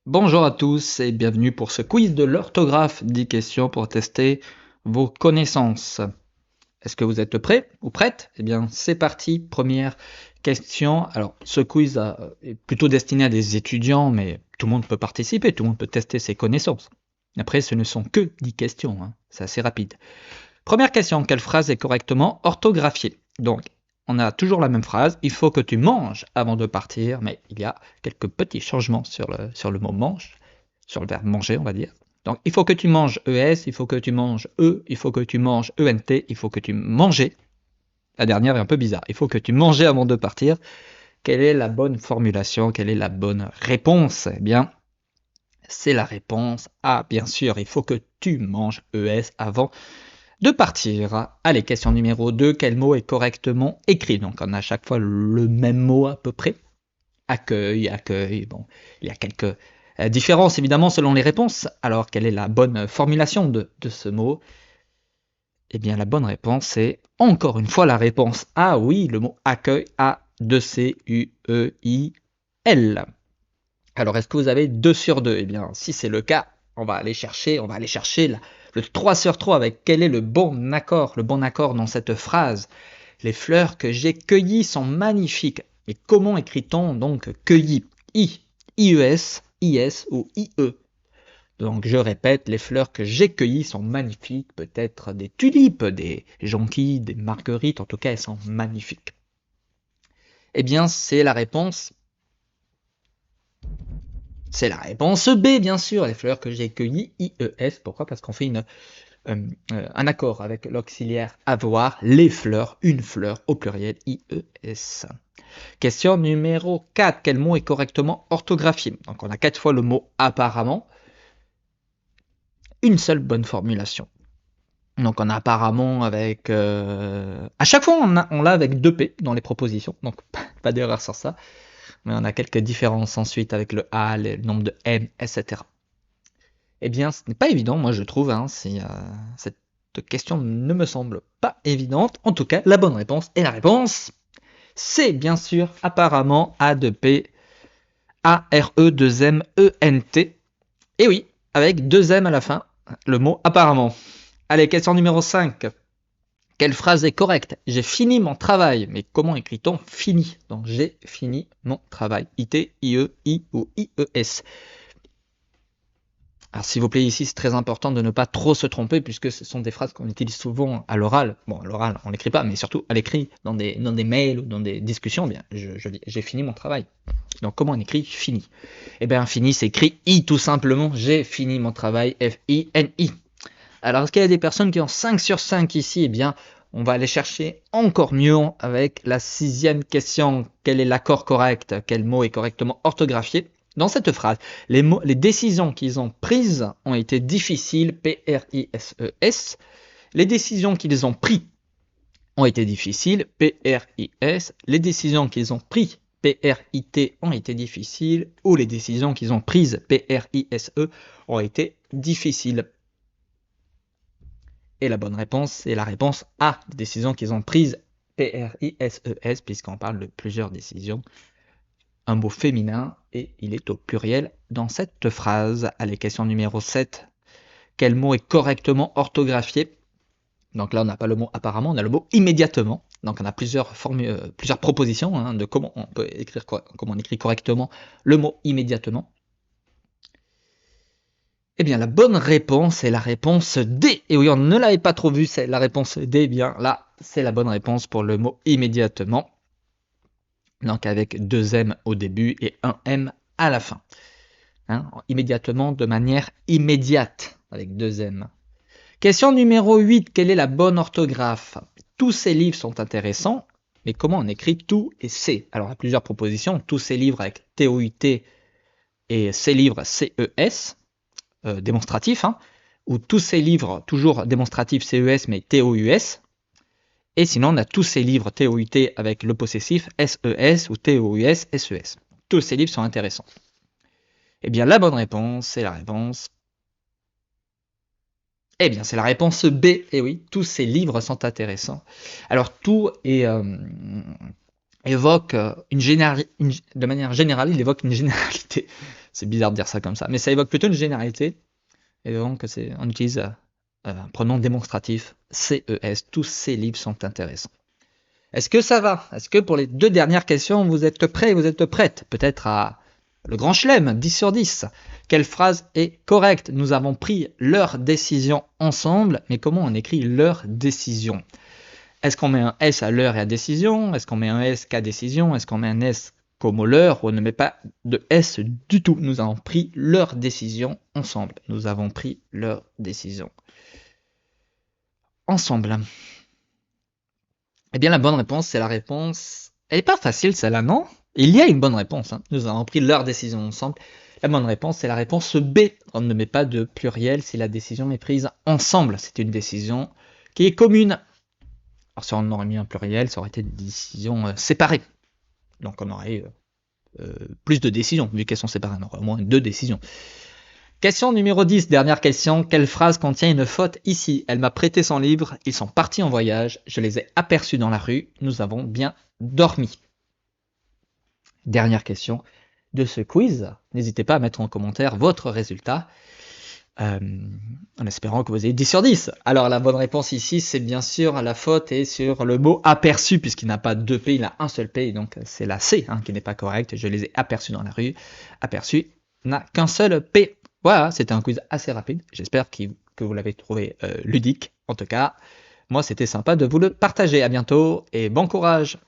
Bonjour à tous et bienvenue pour ce quiz de l'orthographe. 10 questions pour tester vos connaissances. Est-ce que vous êtes prêts ou prêtes? Eh bien, c'est parti. Première question. Alors, ce quiz est plutôt destiné à des étudiants, mais tout le monde peut participer, tout le monde peut tester ses connaissances. Après, ce ne sont que 10 questions, hein. C'est assez rapide. Première question. Quelle phrase est correctement orthographiée? Donc, on a toujours la même phrase. Il faut que tu manges avant de partir, mais il y a quelques petits changements sur le mot mange, sur le verbe manger, on va dire. Donc, il faut que tu manges ES, il faut que tu manges E, il faut que tu manges ENT, il faut que tu manges. La dernière est un peu bizarre. Il faut que tu manges avant de partir. Quelle est la bonne formulation? Quelle est la bonne réponse? Eh bien, c'est la réponse A, bien sûr. Il faut que tu manges ES avant de partir. Allez, question numéro 2. Quel mot est correctement écrit? Donc, on a à chaque fois le même mot à peu près. Accueil, accueil. Bon, il y a quelques différences évidemment selon les réponses. Alors, quelle est la bonne formulation de ce mot? Eh bien, la bonne réponse est encore une fois la réponse A. Oui, le mot accueil, A-2-C-U-E-I-L. Alors, est-ce que vous avez 2 sur 2? Eh bien, si c'est le cas, on va aller chercher le 3 sur 3 avec quel est le bon accord dans cette phrase. Les fleurs que j'ai cueillies sont magnifiques. Et comment écrit-on donc cueilli? I, I-E-S, I-S ou I-E? Donc je répète, les fleurs que j'ai cueillies sont magnifiques, peut-être des tulipes, des jonquilles, des marguerites, en tout cas elles sont magnifiques. Eh bien c'est la réponse B, bien sûr, les fleurs que j'ai cueillies, I-E-S. Pourquoi? Parce qu'on fait un accord avec l'auxiliaire avoir, les fleurs, une fleur, au pluriel, I-E-S. Question numéro 4. Quel mot est correctement orthographié? Donc on a 4 fois le mot apparemment, une seule bonne formulation. Donc on a apparemment avec... à chaque fois on l'a avec 2 P dans les propositions, donc pas d'erreur sur ça. Mais on a quelques différences ensuite avec le A, le nombre de M, etc. Eh bien, ce n'est pas évident, moi je trouve, hein, cette question ne me semble pas évidente. En tout cas, la bonne réponse est la réponse C, bien sûr, apparemment A2P, A-R-E-2-M-E-N-T. Et oui, avec 2 M à la fin, le mot apparemment. Allez, question numéro 5. Quelle phrase est correcte? J'ai fini mon travail. Mais comment écrit-on fini? Donc j'ai fini mon travail. I-T, I-E, I ou I-E-S. Alors s'il vous plaît, ici c'est très important de ne pas trop se tromper puisque ce sont des phrases qu'on utilise souvent à l'oral. Bon, à l'oral on l'écrit pas, mais surtout à l'écrit, dans des mails ou dans des discussions. Bien, j'ai fini mon travail. Donc comment on écrit fini? Eh bien fini c'est écrit I tout simplement. J'ai fini mon travail, F-I-N-I. Alors est-ce qu'il y a des personnes qui ont 5 sur 5 ici? Eh bien on va aller chercher encore mieux avec la 6e question. Quel est l'accord correct? Quel mot est correctement orthographié? Dans cette phrase, les décisions qu'ils ont prises ont été difficiles, P-R-I-S-E-S. Les décisions qu'ils ont prises ont été difficiles, P-R-I-S. Les décisions qu'ils ont prises, P-R-I-T, ont été difficiles. Ou les décisions qu'ils ont prises, P-R-I-S-E, ont été difficiles. Et la bonne réponse, c'est la réponse A, les décisions qu'ils ont prises, P-R-I-S-E-S, puisqu'on parle de plusieurs décisions. Un mot féminin et il est au pluriel dans cette phrase. Allez, question numéro 7. Quel mot est correctement orthographié? Donc là, on n'a pas le mot apparemment, on a le mot immédiatement. Donc on a plusieurs propositions, hein, de comment on peut écrire, comment on écrit correctement le mot immédiatement. Eh bien, la bonne réponse est la réponse D. Et oui, on ne l'avait pas trop vu, c'est la réponse D. Eh bien, là, c'est la bonne réponse pour le mot immédiatement. Donc avec 2 M au début et 1 M à la fin. Hein, immédiatement, de manière immédiate, avec 2 M. Question numéro 8. Quelle est la bonne orthographe? Tous ces livres sont intéressants, mais comment on écrit tout et C? Alors, il y a plusieurs propositions. Tous ces livres avec T-O-U-T et ces livres C-E-S, démonstratif, hein, ou tous ces livres, toujours démonstratif C-E-S, mais T-O-U-S. Et sinon, on a tous ces livres T-O-U-T avec le possessif S-E-S ou T-O-U-S, S-E-S. Tous ces livres sont intéressants. Eh bien, la bonne réponse, c'est la réponse. Eh bien, c'est la réponse B. Eh oui, tous ces livres sont intéressants. Alors, tout est évoque de manière générale, il évoque une généralité. C'est bizarre de dire ça comme ça, mais ça évoque plutôt une généralité. Et donc, on utilise un pronom démonstratif, CES. Tous ces livres sont intéressants. Est-ce que ça va? Est-ce que pour les 2 dernières questions, vous êtes prêts, vous êtes prête? Peut-être à le grand chelem, 10 sur 10. Quelle phrase est correcte? Nous avons pris leur décision ensemble, mais comment on écrit leur décision? Est-ce qu'on met un S à l'heure et à décision? Est-ce qu'on met un S qu'à décision? Est-ce qu'on met un S comme au l'heure? Ou on ne met pas de S du tout? Nous avons pris leur décision ensemble. Nous avons pris leur décision ensemble. Eh bien, la bonne réponse, c'est la réponse. Elle n'est pas facile, celle-là, non? Il y a une bonne réponse. Hein. Nous avons pris leur décision ensemble. La bonne réponse, c'est la réponse B. On ne met pas de pluriel si la décision est prise ensemble. C'est une décision qui est commune. Alors, si on aurait mis un pluriel, ça aurait été des décisions séparées. Donc, on aurait plus de décisions, vu qu'elles sont séparées. On aurait au moins 2 décisions. Question numéro 10, dernière question. Quelle phrase contient une faute ici? Elle m'a prêté son livre, ils sont partis en voyage, je les ai aperçus dans la rue, nous avons bien dormi. Dernière question de ce quiz. N'hésitez pas à mettre en commentaire votre résultat, en espérant que vous ayez 10 sur 10. Alors la bonne réponse ici, c'est bien sûr la faute est sur le mot aperçu, puisqu'il n'a pas 2 P, il a un seul P, donc c'est la C qui n'est pas correcte. Je les ai aperçus dans la rue. Aperçu n'a qu'un seul P. Voilà, c'était un quiz assez rapide. J'espère que vous l'avez trouvé ludique. En tout cas, moi, c'était sympa de vous le partager. À bientôt et bon courage!